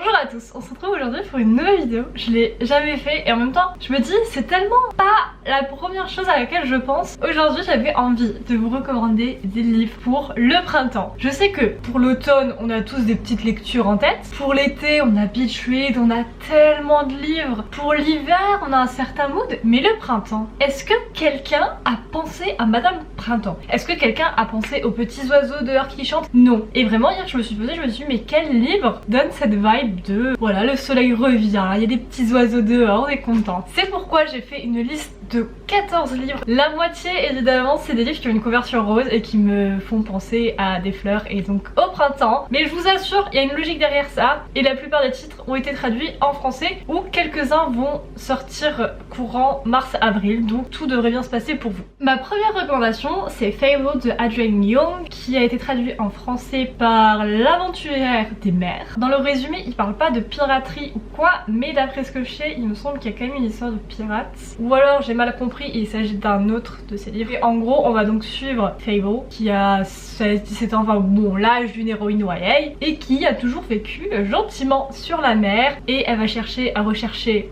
Bonjour à tous, on se retrouve aujourd'hui pour une nouvelle vidéo. Je l'ai jamais fait et en même temps je me dis c'est tellement pas la première chose à laquelle je pense. Aujourd'hui j'avais envie de vous recommander des livres pour le printemps. Je sais que pour l'automne on a tous des petites lectures en tête. Pour l'été on a Beach Read, on a tellement de livres. Pour l'hiver on a un certain mood. Mais le printemps, est-ce que quelqu'un a pensé à Madame Printemps? Est-ce que quelqu'un a pensé aux petits oiseaux dehors qui chantent? Non. Et vraiment hier je me suis dit mais quel livre donne cette vibe de voilà, le soleil revient, il y a des petits oiseaux dehors, on est content. C'est pourquoi j'ai fait une liste de 14 livres. La moitié évidemment c'est des livres qui ont une couverture rose et qui me font penser à des fleurs et donc au printemps. Mais je vous assure il y a une logique derrière ça et la plupart des titres ont été traduits en français ou quelques-uns vont sortir courant mars-avril, donc tout devrait bien se passer pour vous. Ma première recommandation c'est Fable de Adrienne Young qui a été traduit en français par l'aventurière des mers. Dans le résumé il parle pas de piraterie ou quoi, mais d'après ce que je sais il me semble qu'il y a quand même une histoire de pirates ou alors j'ai mal compris et il s'agit d'un autre de ses livres. Et en gros on va donc suivre Fable qui a 16-17 ans, enfin bon l'âge d'une héroïne YA et qui a toujours vécu gentiment sur la mer et elle va chercher à rechercher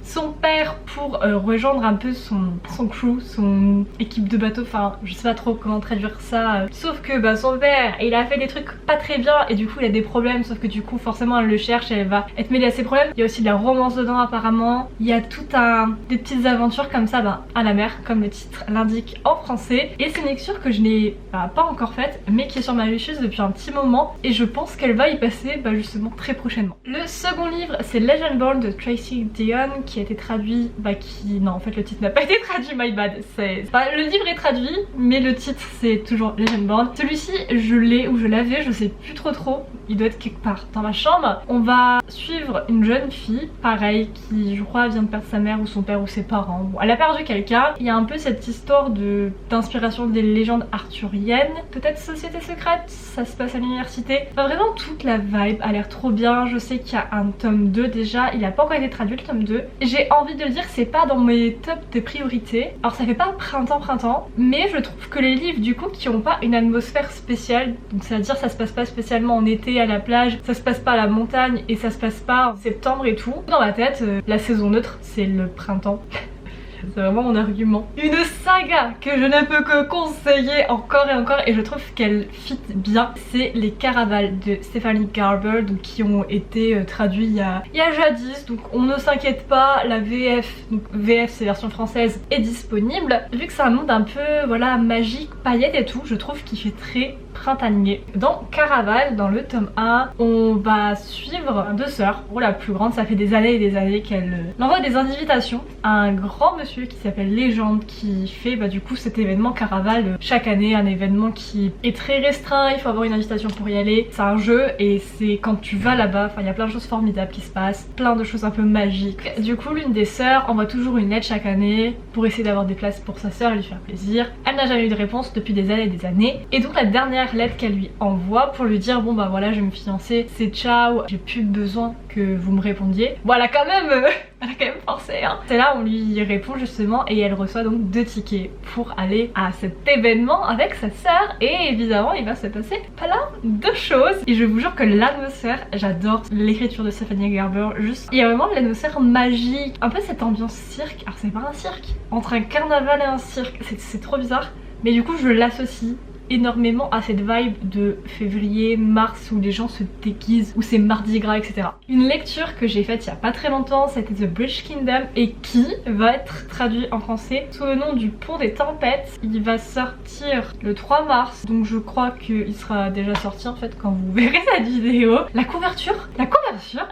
son père pour rejoindre un peu son crew, son équipe de bateau, enfin je sais pas trop comment traduire ça. Sauf que bah, son père il a fait des trucs pas très bien et du coup il a des problèmes, sauf que du coup forcément elle le cherche et elle va être mêlée à ses problèmes. Il y a aussi de la romance dedans apparemment, il y a tout des petites aventures comme ça bah, à la mer comme le titre l'indique en français. Et c'est une lecture que je n'ai pas encore faite mais qui est sur ma wishlist depuis un petit moment et je pense qu'elle va y passer bah, justement très prochainement. Le second livre c'est Legendborn de Tracy Deonn qui a été traduit, non en fait le titre n'a pas été traduit, my bad, le livre est traduit mais le titre c'est toujours Legendborn. Celui-ci je l'ai ou je l'avais, je sais plus trop, il doit être quelque part dans ma chambre. On va suivre une jeune fille, pareil, qui je crois vient de perdre sa mère ou son père ou ses parents, bon, elle a perdu quelqu'un. Il y a un peu cette histoire d'inspiration des légendes arthuriennes, peut-être Société secrète, ça se passe à l'université. Enfin vraiment toute la vibe a l'air trop bien. Je sais qu'il y a un tome 2 déjà, il a pas encore été traduit le tome 2. J'ai envie de le dire, c'est pas dans mes tops de priorité. Alors ça fait pas printemps, mais je trouve que les livres du coup qui ont pas une atmosphère spéciale, donc c'est à dire ça se passe pas spécialement en été à la plage, ça se passe pas à la montagne et ça se passe pas en septembre et tout. Dans ma tête, la saison neutre c'est le printemps. C'est vraiment mon argument. Une saga que je ne peux que conseiller encore et encore et je trouve qu'elle fit bien, c'est Les Caravales de Stephanie Garber, donc qui ont été traduits il y a jadis, donc on ne s'inquiète pas, la VF, donc VF c'est version française, est disponible. Vu que c'est un monde un peu voilà magique, paillettes et tout, je trouve qu'il fait très printanier. Dans Caravale, dans le tome 1, on va suivre deux sœurs. Oh, la plus grande, ça fait des années et des années qu'elle envoie des invitations à un grand monsieur qui s'appelle Légende qui fait bah, du coup cet événement Caravale chaque année, un événement qui est très restreint, il faut avoir une invitation pour y aller. C'est un jeu et c'est quand tu vas là-bas, enfin il y a plein de choses formidables qui se passent, plein de choses un peu magiques. Du coup l'une des sœurs envoie toujours une lettre chaque année pour essayer d'avoir des places pour sa sœur et lui faire plaisir. Elle n'a jamais eu de réponse depuis des années et des années et donc la dernière lettre qu'elle lui envoie pour lui dire bon bah voilà je vais me fiancer, c'est ciao, j'ai plus besoin que vous me répondiez. Bon elle a quand même forcé hein. C'est là on lui répond justement et elle reçoit donc 2 tickets pour aller à cet événement avec sa sœur et évidemment il va se passer plein de choses et je vous jure que l'atmosphère, j'adore l'écriture de Stephanie Garber, juste il y a vraiment de l'atmosphère magique, un peu cette ambiance cirque. Alors c'est pas un cirque, entre un carnaval et un cirque, c'est trop bizarre mais du coup je l'associe énormément à cette vibe de février, mars où les gens se déguisent, où c'est mardi gras etc. Une lecture que j'ai faite il y a pas très longtemps, c'était The Bridge Kingdom et qui va être traduit en français sous le nom du Pont des Tempêtes. Il va sortir le 3 mars, donc je crois qu'il sera déjà sorti en fait quand vous verrez cette vidéo. La couverture,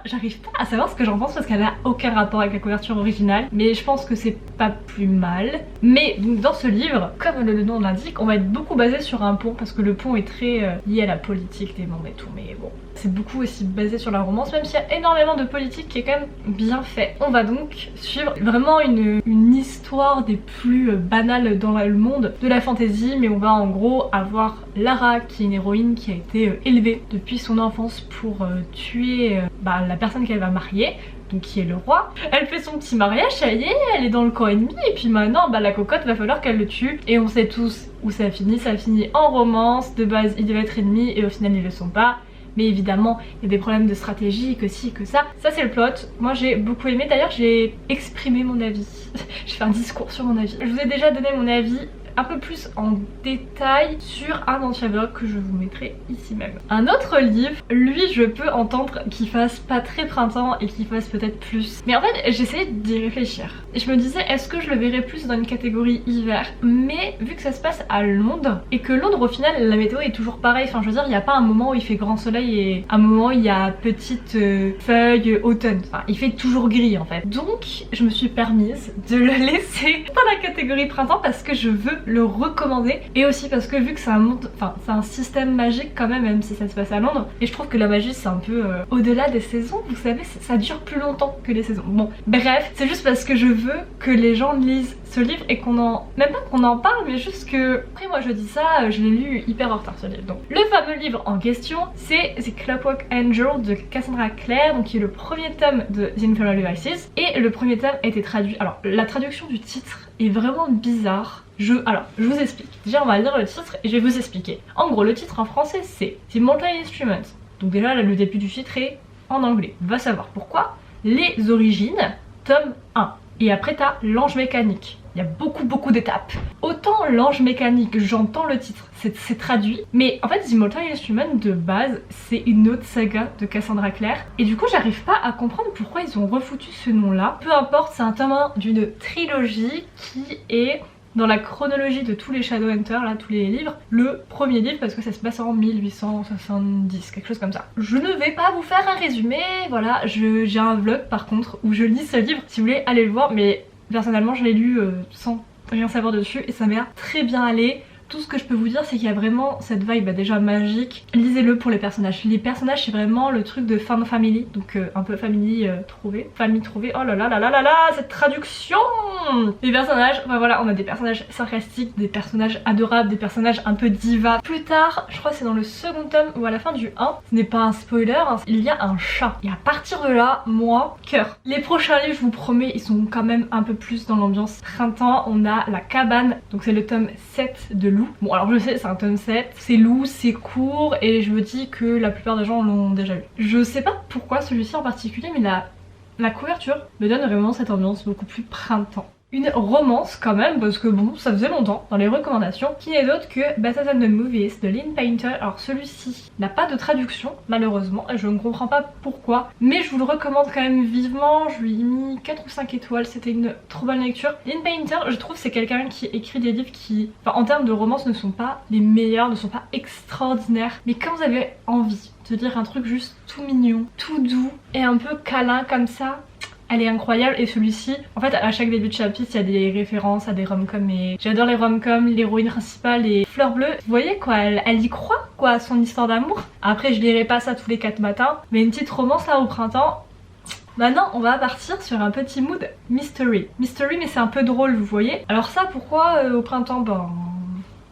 j'arrive pas à savoir ce que j'en pense parce qu'elle a aucun rapport avec la couverture originale, mais je pense que c'est pas plus mal. Mais donc dans ce livre, comme le nom l'indique, on va être beaucoup basé sur un pont parce que le pont est très lié à la politique des membres et tout, mais bon c'est beaucoup aussi basé sur la romance même s'il y a énormément de politique qui est quand même bien fait. On va donc suivre vraiment une histoire des plus banales dans le monde de la fantasy, mais on va en gros avoir Lara qui est une héroïne qui a été élevée depuis son enfance pour tuer la personne qu'elle va marier, donc qui est le roi. Elle fait son petit mariage, ça y est, elle est dans le camp ennemi et puis maintenant la cocotte va falloir qu'elle le tue et on sait tous où ça finit en romance. De base ils devaient être ennemis et au final ils le sont pas. mais évidemment il y a des problèmes de stratégie, que ci, que ça. Ça c'est le plot, moi j'ai beaucoup aimé, d'ailleurs j'ai exprimé mon avis, j'ai fait un discours sur mon avis. Je vous ai déjà donné mon avis un peu plus en détail sur un anti-vlog que je vous mettrai ici même. Un autre livre, lui je peux entendre qu'il fasse pas très printemps et qu'il fasse peut-être plus. Mais en fait j'essayais d'y réfléchir. Et je me disais est-ce que je le verrais plus dans une catégorie hiver. Mais vu que ça se passe à Londres et que Londres au final la météo est toujours pareille. Enfin je veux dire il n'y a pas un moment où il fait grand soleil et un moment où il y a petite feuille automne. Enfin il fait toujours gris en fait. Donc je me suis permise de le laisser dans la catégorie printemps parce que je veux le recommander et aussi parce que vu que c'est un monde, enfin c'est un système magique quand même si ça se passe à Londres et je trouve que la magie c'est un peu au-delà des saisons, vous savez ça dure plus longtemps que les saisons. Bon bref, c'est juste parce que je veux que les gens lisent ce livre et qu'on en, même pas qu'on en parle mais juste que, après moi je dis ça, je l'ai lu hyper en retard ce livre. Donc le fameux livre en question c'est The Clockwork Angel de Cassandra Clare, donc qui est le premier tome de The Infernal Devices et le premier tome a été traduit. Alors la traduction du titre est vraiment bizarre. Alors, je vous explique. Déjà, on va lire le titre et je vais vous expliquer. En gros, le titre en français, c'est The Mortal Instruments. Donc déjà, là, le début du titre est en anglais. Va savoir pourquoi. Les origines, tome 1. Et après, t'as l'ange mécanique. Il y a beaucoup d'étapes. Autant l'ange mécanique, j'entends le titre, c'est traduit. Mais en fait, The Mortal Instruments, de base, c'est une autre saga de Cassandra Clare. Et du coup, j'arrive pas à comprendre pourquoi ils ont refoutu ce nom-là. Peu importe, c'est un tome 1 d'une trilogie qui est dans la chronologie de tous les Shadowhunters, là, tous les livres, le premier livre parce que ça se passe en 1870, quelque chose comme ça. Je ne vais pas vous faire un résumé, voilà, j'ai un vlog par contre où je lis ce livre, si vous voulez allez le voir, mais personnellement je l'ai lu sans rien savoir dessus et ça m'a très bien allé. Tout ce que je peux vous dire c'est qu'il y a vraiment cette vibe déjà magique. Lisez-le pour les personnages. Les personnages c'est vraiment le truc de fan family, donc un peu famille trouvée. Famille trouvée, oh là là là là là là, cette traduction. Les personnages, enfin voilà, on a des personnages sarcastiques, des personnages adorables, des personnages un peu diva. Plus tard, je crois que c'est dans le second tome ou à la fin du 1, ce n'est pas un spoiler, hein, il y a un chat. Et à partir de là, moi, cœur. Les prochains livres, je vous promets, ils sont quand même un peu plus dans l'ambiance printemps. On a La Cabane, donc c'est le tome 7 de Lou. Bon alors je sais c'est un tome 7, c'est Lou, c'est court et je me dis que la plupart des gens l'ont déjà lu. Je sais pas pourquoi celui-ci en particulier mais la couverture me donne vraiment cette ambiance beaucoup plus printemps. Une romance quand même parce que bon ça faisait longtemps dans les recommandations qui n'est d'autre que Better Than the Movies de Lynn Painter. Alors celui-ci n'a pas de traduction malheureusement et je ne comprends pas pourquoi mais je vous le recommande quand même vivement. Je lui ai mis 4 ou 5 étoiles, c'était une trop bonne lecture. Lynn Painter je trouve c'est quelqu'un qui écrit des livres qui enfin en termes de romance ne sont pas les meilleurs, ne sont pas extraordinaires mais quand vous avez envie de lire un truc juste tout mignon, tout doux et un peu câlin comme ça, elle est incroyable. Et celui-ci, en fait à chaque début de chapitre il y a des références à des rom-coms et j'adore les rom-coms, l'héroïne principale est fleur bleue. Vous voyez quoi, elle y croit quoi à son histoire d'amour. Après je lirai pas ça tous les 4 matins mais une petite romance là au printemps. Maintenant on va partir sur un petit mood mystery. Mystery mais c'est un peu drôle vous voyez. Alors ça pourquoi au printemps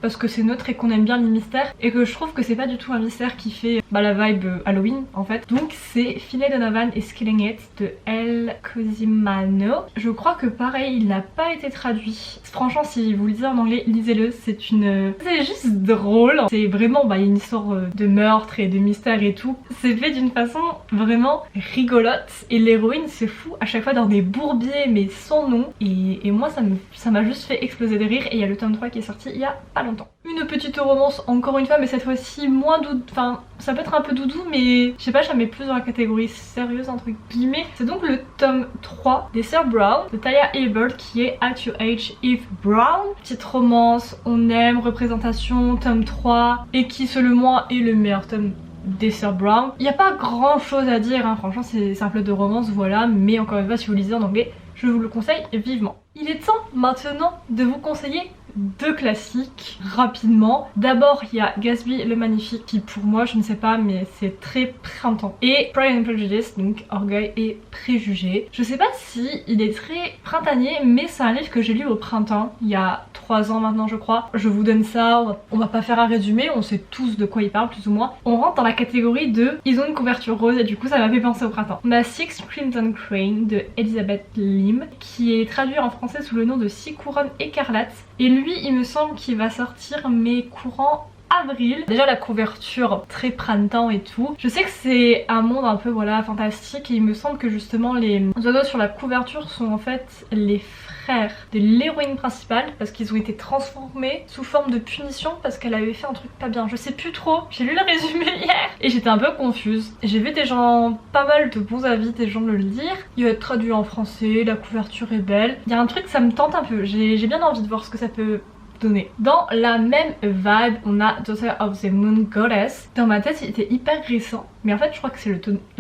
parce que c'est neutre et qu'on aime bien les mystères et que je trouve que c'est pas du tout un mystère qui fait la vibe Halloween en fait. Donc c'est Finney Donovan et Skilling It de El Cosimano. Je crois que pareil il n'a pas été traduit. Franchement si vous le lisez en anglais lisez-le, c'est juste drôle. C'est vraiment une histoire de meurtre et de mystère et tout. C'est fait d'une façon vraiment rigolote et l'héroïne se fout à chaque fois dans des bourbiers mais sans nom et moi ça m'a juste fait exploser de rire. Et il y a le tome 3 qui est sorti il y a pas longtemps. Une petite romance encore une fois mais cette fois-ci moins doudou, enfin ça peut être un peu doudou mais je sais pas, je la mets plus dans la catégorie sérieuse entre guillemets. C'est donc le tome 3 des Sœurs Brown de Talia Hibbert qui est At Your Age Eve Brown. Petite romance, on aime, représentation, tome 3 et qui selon moi est le meilleur tome des Sœurs Brown. Il n'y a pas grand chose à dire hein. Franchement c'est un plot de romance voilà, mais encore une fois si vous lisez en anglais je vous le conseille vivement. Il est temps maintenant de vous conseiller 2 classiques rapidement. D'abord il y a Gatsby le Magnifique qui pour moi je ne sais pas mais c'est très printemps, et Pride and Prejudice donc Orgueil et Préjugés. Je sais pas si il est très printanier mais c'est un livre que j'ai lu au printemps il y a 3 ans maintenant je crois. Je vous donne ça, on va pas faire un résumé, on sait tous de quoi il parle plus ou moins. On rentre dans la catégorie de ils ont une couverture rose et du coup ça m'a fait penser au printemps. On a Six Crimson Crane de Elizabeth Lim qui est traduit en français sous le nom de 6 couronnes écarlates et lui il me semble qu'il va sortir mais courant avril. Déjà la couverture très printemps et tout. Je sais que c'est un monde un peu voilà fantastique et il me semble que justement les oiseaux sur la couverture sont en fait les frères de l'héroïne principale parce qu'ils ont été transformés sous forme de punition parce qu'elle avait fait un truc pas bien. Je sais plus trop, j'ai lu le résumé hier et j'étais un peu confuse. J'ai vu des gens, pas mal de bons avis des gens le lire. Il va être traduit en français, la couverture est belle. Il y a un truc, ça me tente un peu, j'ai bien envie de voir ce que ça peut donner. Dans la même vibe, on a Daughter of the Moon Goddess. Dans ma tête, il était hyper récent, mais en fait, je crois que c'est le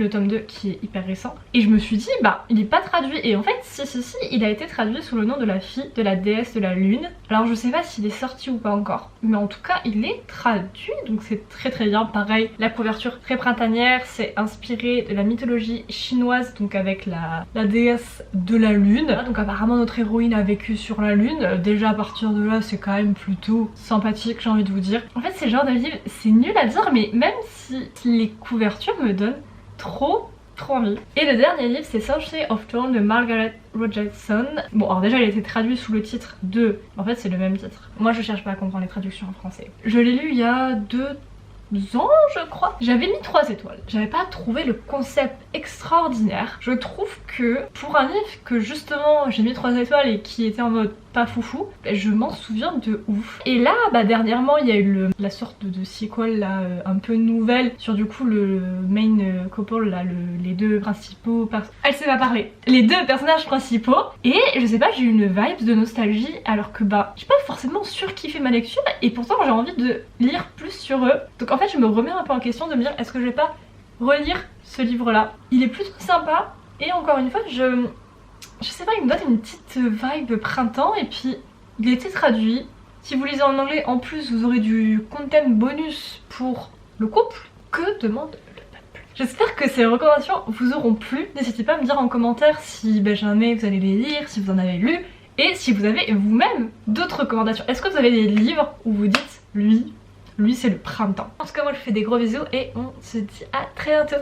tome 2 qui est hyper récent. Et je me suis dit, bah, il est pas traduit. Et en fait, si, il a été traduit sous le nom de la fille de la déesse de la lune. Alors, je sais pas s'il est sorti ou pas encore, mais en tout cas, il est traduit, donc c'est très bien. Pareil, la couverture très printanière, c'est inspiré de la mythologie chinoise, donc avec la déesse de la lune. Donc apparemment, notre héroïne a vécu sur la lune. Déjà, à partir de là, c'est quand même plutôt sympathique, j'ai envie de vous dire. En fait, c'est le genre de livre, c'est nul à dire, mais même si les couvertures me donnent trop envie. Et le dernier livre, c'est Sorcery of Thorn de Margaret Rogerson. Bon, alors déjà, il a été traduit sous le titre de... En fait, c'est le même titre. Moi, je cherche pas à comprendre les traductions en français. Je l'ai lu il y a 2 ans, je crois. J'avais mis 3 étoiles. J'avais pas trouvé le concept extraordinaire. Je trouve que pour un livre que justement j'ai mis 3 étoiles et qui était en mode pas foufou, je m'en souviens de ouf. Et là, bah dernièrement, il y a eu la sorte de sequel là, un peu nouvelle sur du coup le main couple là, les deux principaux elle sait pas parler. Les deux personnages principaux. Et je sais pas, j'ai eu une vibe de nostalgie alors que bah j'ai pas forcément surkiffé ma lecture et pourtant j'ai envie de lire plus sur eux. Donc en fait, je me remets un peu en question de me dire est-ce que je vais pas relire ce livre là. Il est plutôt sympa et encore une fois, je sais pas, il me donne une petite vibe printemps et puis il a été traduit. Si vous lisez en anglais, en plus vous aurez du content bonus pour le couple. Que demande le peuple? J'espère que ces recommandations vous auront plu. N'hésitez pas à me dire en commentaire si jamais vous allez les lire, si vous en avez lu et si vous avez vous-même d'autres recommandations. Est-ce que vous avez des livres où vous dites lui c'est le printemps? En tout cas moi je vous fais des gros bisous et on se dit à très bientôt.